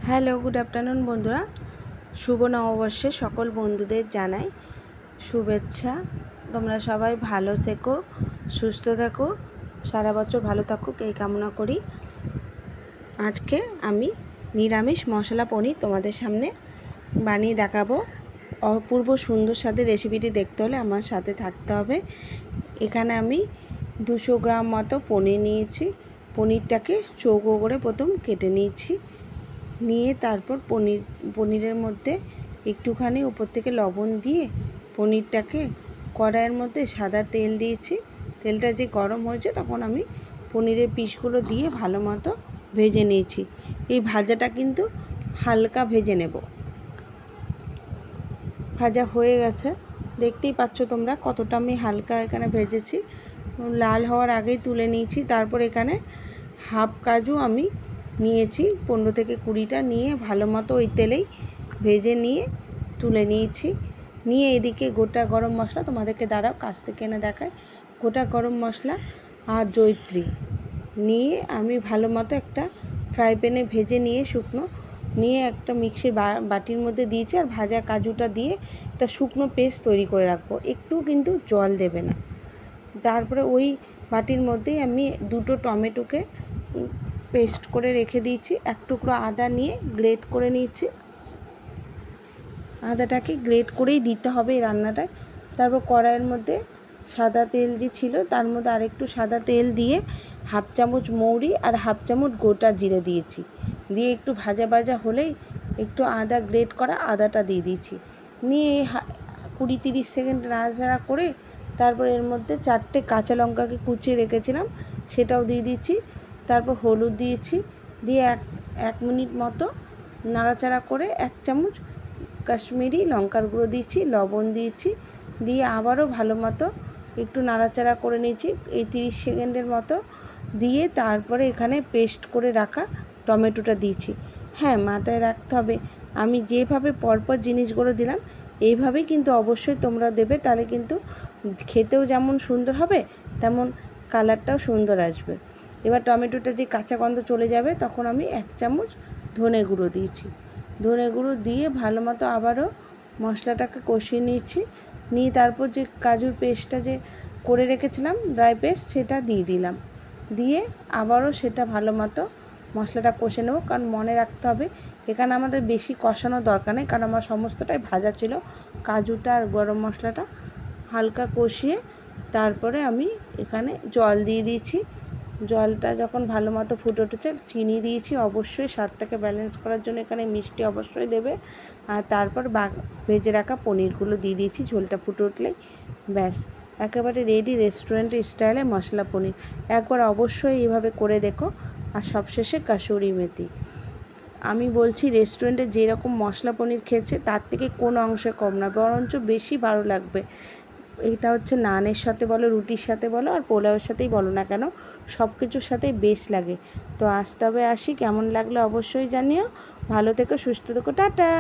Hello, good afternoon বন্ধুরা। শুভ নববর্ষে সকল বন্ধুদের জানাই শুভেচ্ছা। তোমরা সবাই ভালো থেকো, সুস্থ থাকো, সারা বছর ভালো থাকুক এই কামনা করি। আজকে আমি নিরামিষ মশলা পনির তোমাদের সামনে বানিয়ে দেখাবো। অপূর্ব সুন্দর স্বাদের রেসিপিটি দেখতে হলে আমার সাথে থাকতে হবে। এখানে আমি 200 গ্রাম মতো পনির নিয়েছি। পনিরটাকে চৌকো করে প্রথম কেটে নিয়েছি। নিয়ে তারপর পনিরের মধ্যে একটুখানি উপর থেকে লবণ দিয়ে পনিরটাকে কড়াইয়ের মধ্যে সাদা তেল দিয়েছি। তেলটা যে গরম হয়েছে তখন আমি পনিরের পিসগুলো দিয়ে ভালো মতো ভেজে নিয়েছি। এই ভাজাটা কিন্তু হালকা ভেজে নেব। ভাজা হয়ে গেছে, দেখতেই পাচ্ছ তোমরা কতটা আমি হালকা এখানে ভেজেছি। লাল হওয়ার আগেই তুলে নিয়েছি। তারপর এখানে হাফ কাজু আমি নিয়েছি, 15 থেকে 20টা নিয়ে ভালো মতো ওই তেলেই ভেজে নিয়ে তুলে নিয়েছি। নিয়ে এদিকে গোটা গরম মশলা, তোমাদেরকে দাঁড়াও কাছ থেকে এনে দেখায়, গোটা গরম মশলা আর জয়িত্রী নিয়ে আমি ভালো মতো একটা ফ্রাই প্যানে ভেজে নিয়ে শুকনো নিয়ে একটা মিক্সির বাটির মধ্যে দিয়েছি। আর ভাজা কাজুটা দিয়ে একটা শুকনো পেস্ট তৈরি করে রাখবো, একটু কিন্তু জল দেবে না। তারপরে ওই বাটির মধ্যেই আমি 2টো টমেটোকে পেস্ট করে রেখে দিয়েছি। এক টুকরো আদা নিয়ে গ্রেট করে নিয়েছি। আদাটাকে গ্রেট করেই দিতে হবে এই রান্নাটায়। তারপর কড়াইয়ের মধ্যে সাদা তেল যে ছিল তার মধ্যে আরেকটু সাদা তেল দিয়ে হাফ চামচ মৌরি আর হাফ চামচ গোটা জিরে দিয়েছি। দিয়ে একটু ভাজা ভাজা হলেই একটু আদা গ্রেট করা আদাটা দিয়ে দিয়েছি। নিয়ে 20-30 সেকেন্ড নাড়াচাড়া করে তারপর এর মধ্যে 4টে কাঁচা লঙ্কাকে কুচিয়ে রেখেছিলাম সেটাও দিয়ে দিচ্ছি। তারপর হলুদ দিয়েছি, দিয়ে এক মিনিট মতো নাড়াচাড়া করে 1 চামচ কাশ্মীরি লঙ্কার গুঁড়ো দিয়েছি, লবণ দিয়েছি, দিয়ে আবারও ভালো মতো একটু নাড়াচাড়া করে নিয়েছি এই 30 সেকেন্ডের মতো। দিয়ে তারপরে এখানে পেস্ট করে রাখা টমেটোটা দিয়েছি। হ্যাঁ, মাথায় রাখতে হবে আমি যেভাবে পরপর জিনিসগুলো দিলাম এইভাবেই কিন্তু অবশ্যই তোমরা দেবে, তাহলে কিন্তু খেতেও যেমন সুন্দর হবে তেমন কালারটাও সুন্দর আসবে। এবার টমেটোটা যে কাঁচা গন্ধ চলে যাবে তখন আমি 1 চামচ ধনে গুঁড়ো দিয়েছি। ধনে গুঁড়ো দিয়ে ভালো মতো আবারও মশলাটাকে কষিয়ে নিয়েছি। নিয়ে তারপর যে কাজুর পেস্টটা যে করে রেখেছিলাম ড্রাই পেস্ট সেটা দিয়ে দিলাম। দিয়ে আবারও সেটা ভালো মতো মশলাটা কষে নেব। কারণ মনে রাখতে হবে এখানে আমাদের বেশি কষানোর দরকার নেই, কারণ আমার সমস্তটাই ভাজা ছিল। কাজুটা আর গরম মশলাটা হালকা কষিয়ে তারপরে আমি এখানে জল দিয়ে দিয়েছি। জলটা যখন ভালো মতো ফুটে উঠেছে চিনি দিয়েছি, অবশ্যই স্বাদটাকে ব্যালেন্স করার জন্য এখানে মিষ্টি অবশ্যই দেবে। আর তারপর ভেজে রাখা পনিরগুলো দিয়ে দিয়েছি। ঝোলটা ফুটে উঠলেই ব্যাস একেবারে রেডি রেস্টুরেন্ট স্টাইলে মশলা পনির। একবার অবশ্যই এইভাবে করে দেখো। আর সবশেষে কাসুরি মেথি। আমি বলছি রেস্টুরেন্টে যেরকম মশলা পনির খেয়েছে তার থেকে কোনো অংশে কম না, বরঞ্চ বেশি ভালো লাগবে। এটা হচ্ছে নানের সাথে বলো, রুটির সাথে বলো, আর পোলাওয়ের সাথেই বলো না কেন, সব কিছুর সাথেই বেশ লাগে। তো আজ তবে আসি, কেমন লাগলো অবশ্যই জানিও। ভালো থেকো, সুস্থ থেকো, টাটা।